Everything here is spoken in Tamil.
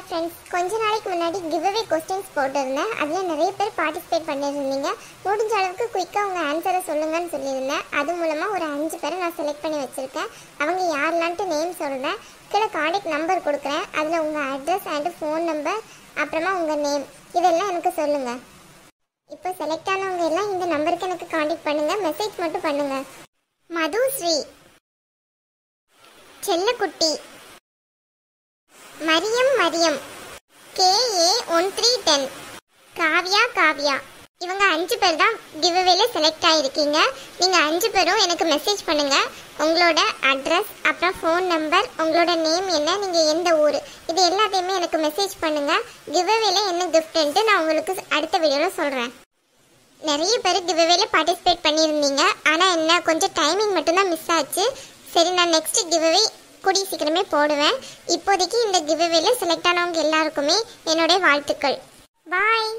ஃப்ரெண்ட்ஸ், கொஞ்ச நாளைக்கு முன்னாடி கிவ்அவே கொஸ்டின்ஸ் போட்டிருந்தேன். அதில் நிறைய பேர் பார்ட்டிசிபேட் பண்ணியிருந்தீங்க. முடிஞ்ச அளவுக்கு குயிக்காக உங்கள் ஆன்சரை சொல்லுங்கன்னு சொல்லியிருந்தேன். அது மூலமாக ஒரு 5 பேரை நான் செலக்ட் பண்ணி வச்சுருக்கேன். அவங்க யாரெல்லான்ட்டு நேம் சொல்கிறேன், கீழே கான்டாக்ட் நம்பர் கொடுக்குறேன். அதில் உங்கள் அட்ரஸ் அண்டு ஃபோன் நம்பர், அப்புறமா உங்கள் நேம், இதெல்லாம் எனக்கு சொல்லுங்கள். இப்போ செலக்ட் ஆனவங்க எல்லாம் இந்த நம்பருக்கு எனக்கு கான்டாக்ட் பண்ணுங்கள். மெசேஜ் மட்டும் பண்ணுங்கள். மதுஸ்ரீ, செல்லக்குட்டி, மரியம், KA1310, காவ்யா, இவங்க 5 பேர் தான் கிவ்அவேல செலக்ட் ஆகிருக்கீங்க. நீங்கள் 5 பேரும் எனக்கு மெசேஜ் பண்ணுங்கள். உங்களோட அட்ரஸ், அப்புறம் ஃபோன் நம்பர், உங்களோட நேம் என்ன, நீங்கள் எந்த ஊர், இது எல்லாத்தையுமே எனக்கு மெசேஜ் பண்ணுங்கள். கிவ்அவேல என்ன கிஃப்ட்ன்ட்டு நான் உங்களுக்கு அடுத்த வீடியோவில் சொல்கிறேன். நிறைய பேர் கிவ்அவேல பார்ட்டிசிபேட் பண்ணியிருந்தீங்க. ஆனால் என்ன, கொஞ்சம் டைமிங் மட்டும்தான் மிஸ் ஆச்சு. சரி, நான் நெக்ஸ்ட் கிவ்அவே கூடிய சீக்கிரமே போடுவேன். இப்போதைக்கு இந்த கிவ்அவேல செலக்ட் ஆனவங்க எல்லாருக்குமே என்னுடைய வாழ்த்துக்கள். பாய்.